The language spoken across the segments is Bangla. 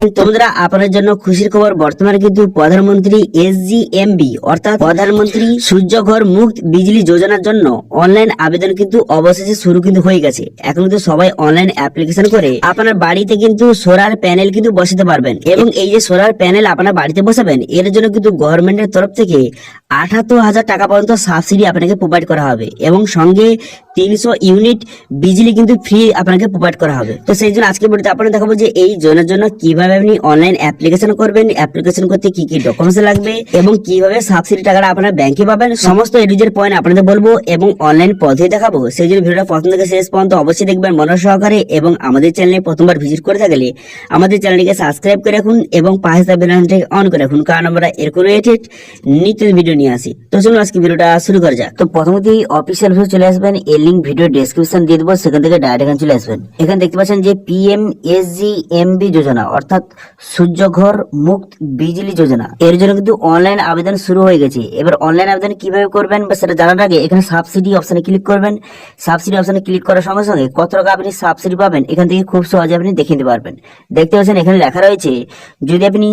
তো বন্ধুরা, আপনার জন্য খুশির খবর। বর্তমানে কিন্তু প্রধানমন্ত্রী SGMB অর্থাৎ প্রধানমন্ত্রী সূর্যঘর মুক্ত বিজলি যোজনার জন্য অনলাইন আবেদন কিন্তু অবশেষে শুরু কিন্তু হয়ে গেছে। এখন কিন্তু সবাই অনলাইন অ্যাপ্লিকেশন করে আপনার বাড়িতে কিন্তু সোলার প্যানেল কিন্তু বসাতে পারবেন। এবং এই যে সোলার প্যানেল আপনার বাড়িতে বসাবেন, এর জন্য কিন্তু গভর্নমেন্টের তরফ থেকে ৭৮,০০০ টাকা পর্যন্ত সাবসিডি আপনাকে প্রোভাইড করা হবে এবং সঙ্গে ৩০০ ইউনিট বিজলি কিন্তু ফ্রি আপনাকে প্রোভাইড করা হবে। তো সেই জন্য আজকে ভিডিওতে আপনাদের দেখাবো যে এই যোজনার জন্য কিভাবে আপনি অনলাইন অ্যাপ্লিকেশন করবেন, অ্যাপ্লিকেশন করতে কি কি ডকুমেন্টস লাগবে এবং কিভাবে সাবসিডি টাকাটা আপনার ব্যাংকে পাবেন, সমস্ত এডিজের পয়েন্ট আপনাদের বলবো এবং অনলাইন পদ্ধতি দেখাবো। সেই জন্য ভিডিওটা প্রথম থেকে শেষ পর্যন্ত অবশ্যই দেখবেন মনোযোগ সহকারে এবং আমাদের চ্যানেলে প্রথমবার ভিজিট করে থাকলে আমাদের চ্যানেলটিকে সাবস্ক্রাইব করে রাখুন এবং পাশে থাকা বেল আইকনটি অন করে রাখুন, কারণ আমরা এরকম রিলেটেড নিত্য ভিডিও নিয়ে আসি। তো চলুন আজকে ভিডিওটা শুরু করা যাক। তো প্রথমতেই অফিসিয়াল ভিডিও চলে আসবেন, এর লিংক ভিডিও ডেসক্রিপশন দিয়ে দেবো, সেখান থেকে ডাইরেক্ট এখানে চলে আসবেন। এখানে দেখতে পাচ্ছেন যে PMSGMB যোজনা অর্থাৎ সূর্যঘর মুক্ত বিজলি যোজনা, এর জন্য কিন্তু অনলাইন আবেদন শুরু হয়ে গেছে। এবার অনলাইন আবেদন কিভাবে করবেন বা সেটা জানার আগে এখানে সাবসিডি অপশনে ক্লিক করবেন। সাবসিডি অপশনে ক্লিক করার সঙ্গে সঙ্গে কত টাকা আপনি সাবসিডি পাবেন এখান থেকে খুব সহজে আপনি দেখে নিতে পারবেন। দেখতে পাচ্ছেন এখানে লেখা রয়েছে যদি আপনি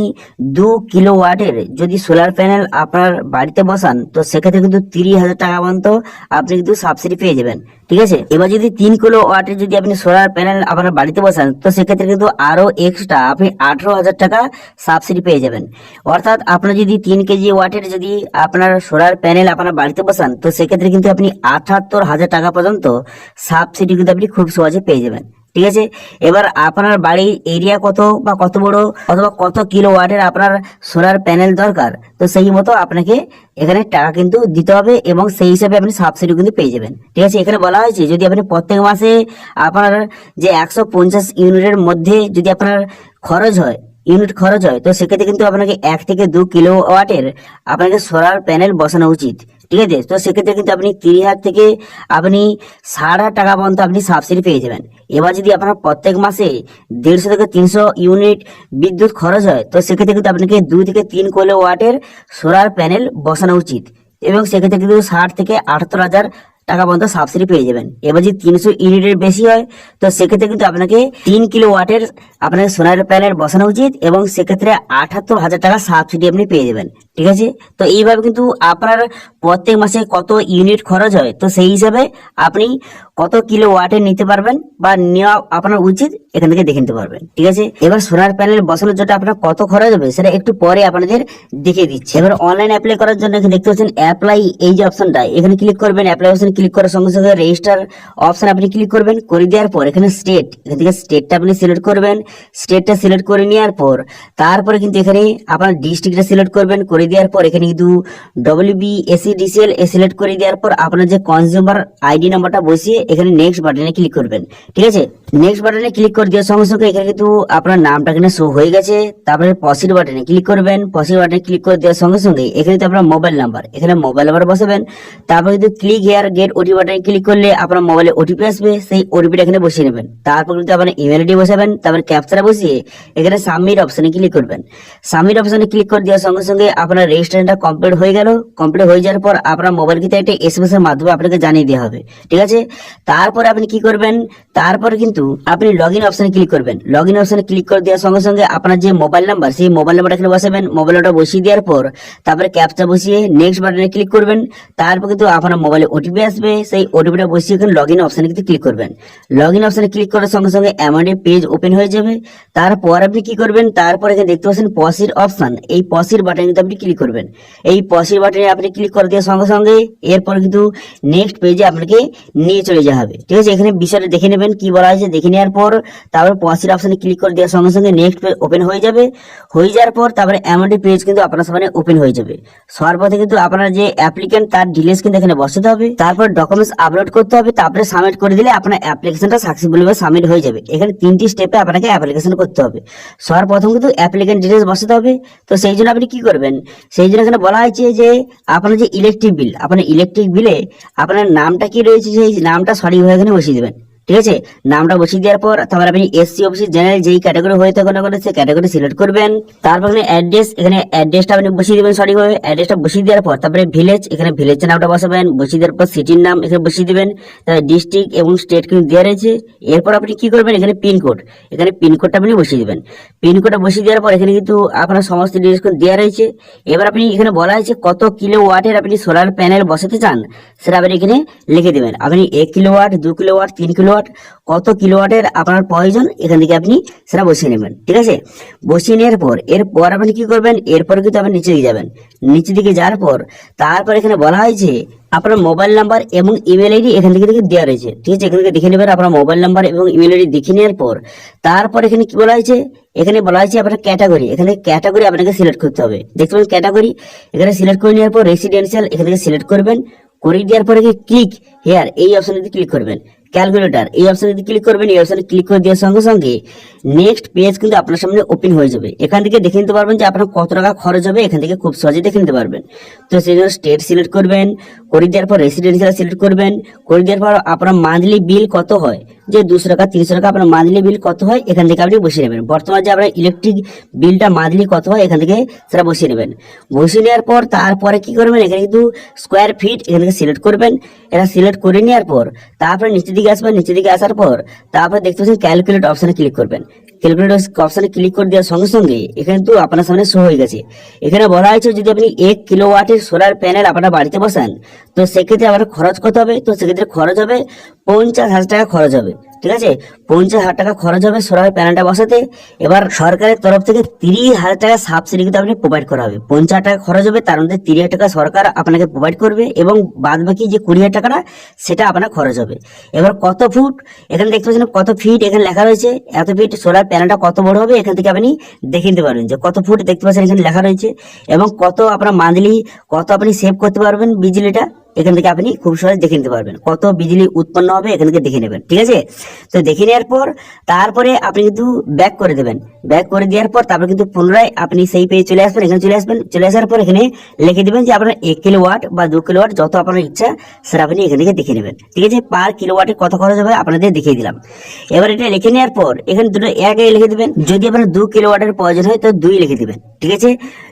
2 কিলোওয়াটের যদি সোলার প্যানেল আপনার বাড়িতে বসান তো সেক্ষেত্রে কিন্তু 30,000 টাকা পর্যন্ত আপনি কিন্তু সাবসিডি পেয়ে যাবেন। ঠিক আছে, এবার যদি 3 কিলোওয়াটের যদি আপনি সোলার প্যানেল আপনার বাড়িতে বসান তো সেক্ষেত্রে কিন্তু আরো এক্সট্রা আপনি 18,000 টাকা সাবসিডি পেয়ে যাবেন। অর্থাৎ আপনার যদি 3 কেজি ওয়াটের যদি আপনার সোলার প্যানেল আপনার বাড়িতে বসান তো সেক্ষেত্রে কিন্তু আপনি 78,000 টাকা পর্যন্ত সাবসিডি কিন্তু আপনি খুব সহজে পেয়ে যাবেন। ঠিক আছে, এবার আপনার বাড়ির এরিয়া কত বা কত বড় অথবা কত কিলোওয়াটের আপনার সোলার প্যানেল দরকার, তো সেই মতো আপনাকে এখানে টাকা কিন্তু দিতে হবে এবং সেই হিসাবে আপনি সাবসিডি কিন্তু পেয়ে যাবেন। ঠিক আছে, এখানে বলা হয়েছে যদি আপনি প্রত্যেক মাসে আপনার যে 150 ইউনিটের মধ্যে যদি আপনার ইউনিট খরচ হয় তো সেক্ষেত্রে কিন্তু আপনাকে 1 থেকে 2 কিলোওয়াটের আপনাকে সোলার প্যানেল বসানো উচিত। ঠিক আছে, তো সেক্ষেত্রে কিন্তু আপনি 30,000 থেকে আপনি 60,000 টাকা পর্যন্ত আপনি সাবসিডি পেয়ে যাবেন। এবার যদি আপনার প্রত্যেক মাসে 150 থেকে 300 ইউনিট বিদ্যুৎ খরচ হয় তো সেক্ষেত্রে কিন্তু আপনাকে 2 থেকে 3 কিলোওয়াটের সোলার প্যানেল বসানো উচিত এবং সেক্ষেত্রে কিন্তু 60 থেকে 78,000 টাকা পর্যন্ত সাবসিডি পেয়ে যাবেন। এবার যদি 300 ইউনিটের বেশি হয় তো সেক্ষেত্রে কিন্তু আপনাকে 3 কিলোওয়াটের আপনাকে সোলার প্যানেল বসানো উচিত এবং সেক্ষেত্রে 78,000 টাকা সাবসিডি আপনি পেয়ে যাবেন। ঠিক আছে, তো এইভাবে কিন্তু আপনার প্রত্যেক মাসে কত ইউনিট খরচ হয় তো সেই হিসাবে আপনি কত কিলোওয়াটের নিতে পারবেন বা নেওয়া আপনার উচিত এখান থেকে দেখে নিতে পারবেন। ঠিক আছে, এবার সোলার প্যানেল বসানোর জন্য আপনার কত খরচ হবে সেটা একটু পরে আপনাদের দেখিয়ে দিচ্ছি। এবার অনলাইন অ্যাপ্লাই করার জন্য এখানে দেখতে পাচ্ছেন অ্যাপ্লাই, এই যে অপশনটা এখানে ক্লিক করবেন। অ্যাপ্লাই অপশন ক্লিক করার সঙ্গে সঙ্গে রেজিস্টার অপশন আপনি ক্লিক করবেন। করে দেওয়ার পর এখানে স্টেট, এখান থেকে স্টেটটা আপনি সিলেক্ট করবেন। স্টেটটা সিলেক্ট করে নেওয়ার পর তারপরে কিন্তু এখানে আপনার ডিস্ট্রিক্টটা সিলেক্ট করবেন। করে দেওয়ার পর এখানে কিন্তু WBSEDCL সিলেক্ট করে দেওয়ার পর আপনার যে কনজিউমার আইডি নাম্বারটা বসিয়ে এখানে নেক্সট বাটনে ক্লিক করবেন। ঠিক আছে, নেক্সট বাটনে ক্লিক করে দেওয়ার সঙ্গে সঙ্গে এখানে কিন্তু আপনার নামটা এখানে শো হয়ে গেছে। তারপরে প্রসিড বাটনে ক্লিক করবেন। প্রসিড বাটনে ক্লিক করে দেওয়ার সঙ্গে সঙ্গে এখানে তো আপনার মোবাইল নাম্বার, এখানে মোবাইল নাম্বার বসাবেন। তারপর কিন্তু ক্লিক হেয়ার গেট ওটিপি বাটনে ক্লিক করলে আপনার মোবাইলে ওটিপি আসবে, সেই ওটিপিটা এখানে বসিয়ে নেবেন। তারপর কিন্তু আপনার ইমেল আইডি বসাবেন। তারপর ক্যাপচাটা বসিয়ে এখানে সাবমিট অপশনে ক্লিক করবেন। সাবমিট অপশনে ক্লিক করে দেওয়ার সঙ্গে সঙ্গে আপনার রেজিস্ট্রেশনটা কমপ্লিট হয়ে গেল। কমপ্লিট হয়ে যাওয়ার পর আপনার মোবাইল কিন্তু একটা SMS এর মাধ্যমে আপনাকে জানিয়ে দেওয়া হবে। ঠিক আছে, তারপরে আপনি কি করবেন, তারপরে কিন্তু আপনি লগ ইন অপশনে ক্লিক করবেন। লগ ইন অপশনে ক্লিক করে দেওয়ার সঙ্গে সঙ্গে আপনার যে মোবাইল নাম্বার সেই মোবাইল নাম্বারটা এখানে বসাবেন। মোবাইল নাম্বারটা বসিয়ে দেওয়ার পর তারপরে ক্যাপচা বসিয়ে নেক্সট বাটনে ক্লিক করবেন। তারপর কিন্তু আপনার মোবাইলে ওটিপি আসবে, সেই ওটিপিটা বসিয়ে এখানে লগ ইন অপশনে কিন্তু ক্লিক করবেন। লগ ইন অপশনে ক্লিক করার সঙ্গে সঙ্গে এমন পেজ ওপেন হয়ে যাবে। তারপর আপনি কি করবেন, তারপর এখানে দেখতে পাচ্ছেন পসির অপশন, এই পসির বাটনে কিন্তু আপনি ক্লিক করবেন। এই পসির বাটনে আপনি ক্লিক করে দেওয়ার সঙ্গে সঙ্গে এরপর কিন্তু নেক্সট পেজে আপনাকে নিয়ে চলে যাওয়া হবে। ঠিক আছে, এখানে বিষয়টা দেখে নেবেন কি বলা হয়েছে। দেখে নেওয়ার পর তারপর পসির অপশনে ক্লিক করে দেওয়ার সঙ্গে সঙ্গে নেক্সট পেজ ওপেন হয়ে যাবে। হয়ে যাওয়ার পর তারপরে এমন পেজ কিন্তু আপনার সামনে ওপেন হয়ে যাবে। সর্বপ্রথমে কিন্তু আপনার যে অ্যাপ্লিকেন্ট তার ডিটেইলস কিন্তু এখানে বসাতে হবে। তারপর ডকুমেন্টস আপলোড করতে হবে। তারপরে সাবমিট করে দিলে আপনার অ্যাপ্লিকেশনটা সাকসেসফুলিভাবে সাবমিট হয়ে যাবে। এখানে 3টি স্টেপে আপনাকে অ্যাপ্লিকেশন করতে হবে। সর্বপ্রথম কিন্তু অ্যাপ্লিকেন্ট ডিটেইলস বসাতে হবে। তো সেই জন্য আপনি কি করবেন, সেই জন্য এখানে বলা হয়েছে যে আপনার যে ইলেকট্রিক বিল, আপনার ইলেকট্রিক বিলে আপনার নামটা কি রয়েছে সেই নামটা সঠিকভাবে এখানে বসিয়ে দেবেন। ঠিক আছে, নামটা বসিয়ে দেওয়ার পর তারপর আপনি এসসি ওবিসি জেনারেল যেই ক্যাটাগরি হয়ে থাকে না কেন সেই ক্যাটাগরি সিলেক্ট করবেন। তারপর এখানে অ্যাড্রেস, এখানে অ্যাড্রেসটা আপনি বসিয়ে দেবেন সঠিকভাবে। অ্যাড্রেসটা বসিয়ে দেওয়ার পর তারপরে ভিলেজ, এখানে ভিলেজের নামটা বসাবেন। বসিয়ে দেওয়ার পর সিটির নাম এখানে বসিয়ে দেবেন। তারপরে ডিস্ট্রিক্ট এবং স্টেট কিন্তু দেওয়া রয়েছে। এরপর আপনি কি করবেন, এখানে পিনকোড, এখানে পিনকোডটা আপনি বসিয়ে দেবেন। পিনকোডটা বসিয়ে দেওয়ার পর এখানে কিন্তু আপনার সমস্ত ডিটেলস দেওয়া রয়েছে। এবার আপনি এখানে বলা হয়েছে কত কিলো ওয়াটের আপনি সোলার প্যানেল বসাতে চান সেটা আপনি এখানে লিখে দেবেন। আপনি 1 কিলোওয়াট, 2 কিলোওয়াট, 3 কিলোওয়াট, কত কিলোওয়াটের আপনার প্রয়োজন এখান থেকে আপনি সেটা বসিয়ে নেবেন। ঠিক আছে, বসিয়ে নেওয়ার পর এরপর আপনি কি করবেন, এরপর কিন্তু আপনি নিচে দিকে যাবেন। নিচে দিকে যাওয়ার পর তারপর এখানে বলা হয়েছে আপনার মোবাইল নাম্বার এবং ইমেল আইডি এখান থেকে দেওয়া রয়েছে। ঠিক আছে, এখান থেকে দেখে নেবেন আপনার মোবাইল নাম্বার এবং ইমেল আইডি দেখে নেওয়ার পর তারপর এখানে কি বলা হয়েছে, এখানে বলা হয়েছে আপনার ক্যাটাগরি, এখানে ক্যাটাগরি আপনাকে সিলেক্ট করতে হবে। দেখতে পাবেন ক্যাটাগরি, এখানে সিলেক্ট করে নেওয়ার পর রেসিডেন্সিয়াল এখান থেকে সিলেক্ট করবেন। করে দেওয়ার পরে ক্লিক হেয়ার এই অপশনে ক্লিক করবেন। ক্যালকুলেটর এই অপশনে ক্লিক করবেন। এই অপশনে ক্লিক করে দেওয়ার সঙ্গে সঙ্গে নেক্সট পেজ কিন্তু আপনার সামনে ওপেন হয়ে যাবে। এখান থেকে দেখে নিতে পারবেন যে আপনার কত টাকা খরচ হবে, এখান থেকে খুব সহজে দেখে নিতে পারবেন। তো সেই জন্য স্টেট সিলেক্ট করবেন। করে দেওয়ার পর রেসিডেন্সিয়াল সিলেক্ট করবেন। করে দেওয়ার পর আপনার মান্থলি বিল কত হয়, যে 200 টাকা 300 টাকা আপনার মান্থলি বিল কত হয় এখান থেকে আপনি বসিয়ে নেবেন। বর্তমানে যে আপনার ইলেকট্রিক বিলটা মান্থলি কত হয় এখান থেকে সেটা বসিয়ে নেবেন। বসিয়ে নেওয়ার পর তারপরে কি করবেন, এখানে কিন্তু স্কোয়ার ফিট এখান থেকে সিলেক্ট করবেন। এটা সিলেক্ট করে নেওয়ার পর তারপরে নিচের দিকে আসবেন। নিচের দিকে আসার পর তারপরে দেখতে পাচ্ছেন ক্যালকুলেট অপশনে ক্লিক করবেন। ক্যালকুলেটর অপশনে ক্লিক করে দেওয়ার সঙ্গে সঙ্গে এখানে তো আপনার সামনে শো হয়ে গেছে। এখানে বলা হয়েছে যদি আপনি 1 কিলোওয়াটের সোলার প্যানেল আপনার বাড়িতে বসান তো সেক্ষেত্রে আপনার খরচ কত হবে, তো সেক্ষেত্রে খরচ হবে 50,000 টাকা খরচ হবে। ঠিক আছে, 50,000 টাকা খরচ হবে সোলার প্যানেলটা বসাতে। এবার সরকারের তরফ থেকে 30,000 টাকা সাবসিডি কিন্তু আপনি প্রোভাইড করা হবে। 50,000 টাকা খরচ হবে, তার মধ্যে 30,000 টাকা সরকার আপনাকে প্রোভাইড করবে এবং বাদ বাকি যে 20,000 টাকাটা সেটা আপনার খরচ হবে। এবার কত ফুট এখানে দেখতে পাচ্ছেন কত ফিট এখানে লেখা রয়েছে, এত ফিট সোলার প্যানেলটা কত বড় হবে এখান থেকে আপনি দেখে নিতে পারবেন যে কত ফুট দেখতে পাচ্ছেন এখানে লেখা রয়েছে এবং কত আপনার মান্থলি কত আপনি সেভ করতে পারবেন বিজলিটা এখান থেকে আপনি খুব সহজে দেখে নিতে পারবেন। কত বিজলি উৎপন্ন হবে এখান থেকে দেখে নেবেন। ঠিক আছে, তো দেখে নেওয়ার পর তারপরে আপনি কিন্তু ব্যাক করে দেবেন। ব্যাক করে দেওয়ার পর তারপর কিন্তু পুনরায় আপনি সেই পেজে চলে আসবেন। এখানে চলে আসবেন, চলে আসার পর এখানে লিখে দিবেন যে আপনার 1 কিলোওয়াট বা 2 কিলোওয়াট যত আপনার ইচ্ছা সেটা আপনি এখান থেকে দেখে নেবেন। ঠিক আছে, পার কিলোওয়াটে কত খরচ হবে আপনাদের দেখিয়ে দিলাম। এবার এটা লিখে নেওয়ার পর এখানে দুটো এক লিখে দিবেন। যদি আপনার 2 কিলোওয়াটের প্রয়োজন হয় তো 2 লিখে দিবেন। ঠিক আছে,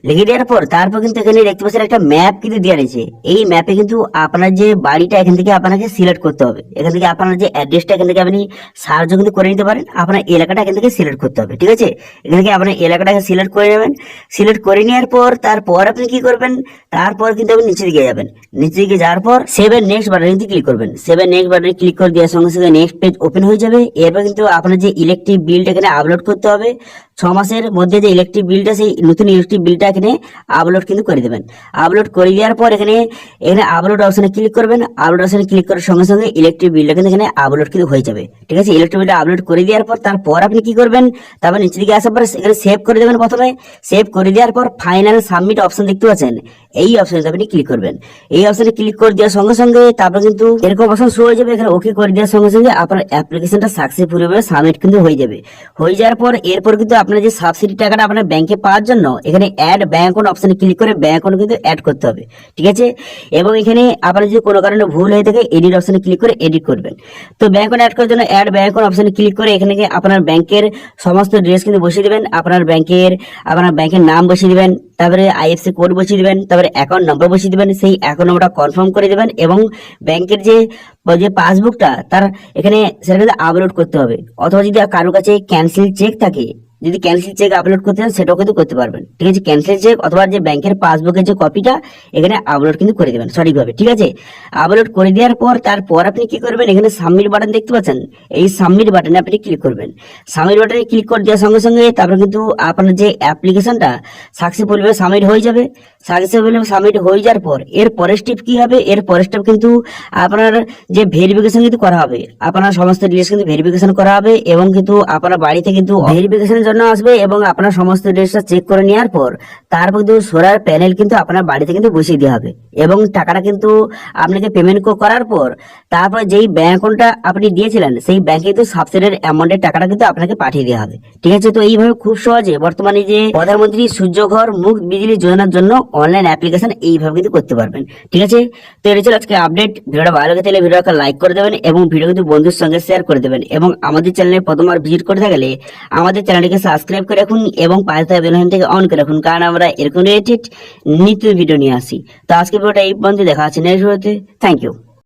লিখে দেওয়ার পর তারপর কিন্তু এখানে দেখতে পাচ্ছেন একটা ম্যাপ কিন্তু দেওয়া রয়েছে। এই ম্যাপে কিন্তু আপনার যে বাড়িটা এখান থেকে আপনাকে সিলেক্ট করতে হবে। এখান থেকে আপনার যে অ্যাড্রেসটা এখান থেকে আপনি সার্চ কিন্তু করে নিতে পারেন। আপনার এলাকাটা এখান থেকে সিলেক্ট করতে হবে। ঠিক আছে, এখান থেকে আপনার এলাকাটাকে সিলেক্ট করে নেবেন। সিলেক্ট করে নেওয়ার পর তারপর আপনি কি করবেন, তারপর কিন্তু আপনি নিচে দিকে যাবেন। নিচে দিকে যাওয়ার পর সেভ এর নেক্সট বাটনে কিন্তু ক্লিক করবেন। সেভ এর নেক্সট বাটনে ক্লিক করে দেওয়ার সঙ্গে সঙ্গে নেক্সট পেজ ওপেন হয়ে যাবে। এরপর কিন্তু আপনার যে ইলেকট্রিক বিলটা এখানে আপলোড করতে হবে 6 মাসের মধ্যে যে ইলেকট্রিক বিলটা সেই নতুন ইলেকট্রিক বিলটা এখানে আপলোড কিন্তু করে দেবেন। আপলোড করে দেওয়ার পর এখানে আপলোড অপশনে ক্লিক করবেন। আপলোড অপশনে ক্লিক করার সঙ্গে সঙ্গে ইলেকট্রিক বিলটা কিন্তু এখানে আপলোড কিন্তু হয়ে যাবে। ঠিক আছে, ইলেকট্রিক বিলটা আপলোড করে দেওয়ার পর তারপর আপনি কি করবেন, তারপর নিচে দিকে আসার পর এখানে সেভ করে দেবেন। প্রথমে সেভ করে দেওয়ার পর ফাইনাল সাবমিট অপশন দেখতে পাচ্ছেন, এই অপশনে আপনি ক্লিক করবেন। এই অপশনে ক্লিক করে দেওয়ার সঙ্গে সঙ্গে তারপর কিন্তু এরকম অপশন শো হয়ে যাবে। এখানে ওকে করে দেওয়ার সঙ্গে সঙ্গে আপনার অ্যাপ্লিকেশনটা সাকসেসফুল ভাবে সাবমিট কিন্তু হয়ে যাবে। হয়ে যাওয়ার পর এরপর কিন্তু আপনার যে সাবসিডি টাকাটা আপনার ব্যাংকে পাওয়ার জন্য এখানে অ্যাড ব্যাংক অ্যাকাউন্ট অপশনে ক্লিক করে ব্যাংক অ্যাকাউন্ট কিন্তু অ্যাড করতে হবে। ঠিক আছে, এবং এখানে আপনার যদি কোনো কারণে ভুল হয়ে থাকে এডিট অপশনে ক্লিক করে এডিট করবেন। তো ব্যাংক অ্যাকাউন্ট অ্যাড করার জন্য অ্যাড ব্যাংক অ্যাকাউন্ট অপশনে ক্লিক করে এখানে আপনার ব্যাংকের সমস্ত ডিটেইলস কিন্তু বসিয়ে দিবেন। আপনার ব্যাংকের নাম বসিয়ে দিবেন, তারপরে আইএফসি কোড বসিয়ে দিবেন, তারপরে অ্যাকাউন্ট নম্বর বসিয়ে দিবেন। সেই অ্যাকাউন্ট নম্বরটা কনফার্ম করে দিবেন এবং ব্যাংকের যে পাসবুকটা তার এখানে সেটা কিন্তু আপলোড করতে হবে। অথবা যদি কারোর কাছে ক্যান্সেল চেক থাকে, যদি ক্যান্সেল চেক আপলোড করতে চান সেটাও কিন্তু করতে পারবেন। ঠিক আছে, ক্যান্সেল চেক অথবা যে ব্যাংকের পাসবুকের যে কপিটা এখানে আপলোড কিন্তু করে দেবেন সঠিকভাবে। ঠিক আছে, আপলোড করে দেওয়ার পর তারপর আপনি কি করবেন, এখানে সাবমিট বাটন দেখতে পাচ্ছেন, এই সাবমিট বাটনে আপনি ক্লিক করবেন। সাবমিট বাটনে ক্লিক করে দেওয়ার সঙ্গে সঙ্গে তারপর কিন্তু আপনার যে অ্যাপ্লিকেশনটা সাকসেসফুল ভাবে সাবমিট হয়ে যাবে। সাকসেসফুল সাবমিট হয়ে যাওয়ার পর এর পরের স্টেপ কি হবে, এর পরের স্টেপ কিন্তু আপনার যে ভেরিফিকেশন কিন্তু করা হবে। আপনার সমস্ত ডিটেইলস কিন্তু ভেরিফিকেশন করা হবে এবং কিন্তু আপনার বাড়িতে কিন্তু ভেরিফিকেশনের জন্য জন্য আসবে এবং আপনার সমস্ত ডিটেলসটা চেক করে নেওয়ার পর তারপর কিন্তু সোলার প্যানেল কিন্তু আপনার বাড়িতে কিন্তু বসিয়ে দেওয়া হবে এবং টাকাটা কিন্তু আপনাকে পেমেন্ট করার পর তারপর যেই ব্যাংক অ্যাকাউন্টটা আপনি দিয়েছিলেন সেই ব্যাংকে কিন্তু সাবসিডির অ্যামাউন্টের টাকাটা কিন্তু আপনাকে পাঠিয়ে দেওয়া হবে। ঠিক আছে, তো এইভাবে খুব সহজে বর্তমানে যে প্রধানমন্ত্রী সূর্যঘর মুফত বিজলি যোজনার জন্য অনলাইন অ্যাপ্লিকেশন এইভাবে কিন্তু করতে পারবেন। ঠিক আছে, তো এটা ছিল আজকে আপডেট। ভিডিওটা ভালো লাগে তাহলে ভিডিওটা লাইক করে দেবেন এবং ভিডিও কিন্তু বন্ধুর সঙ্গে শেয়ার করে দেবেন এবং আমাদের চ্যানেলে প্রথমবার ভিজিট করে থাকলে আমাদের চ্যানেলটিকে সাবস্ক্রাইব করে রাখুন এবং পাশে থাকা বেল আইকনটিকে অন করে রাখুন, কারণ আমরা এরকম রিলেটেড নিত্য ভিডিও নিয়ে আসি। তো আজকে ভিডিওটা এই পর্যন্ত, দেখা হচ্ছে নেক্সট ভিডিওতে। Thank you.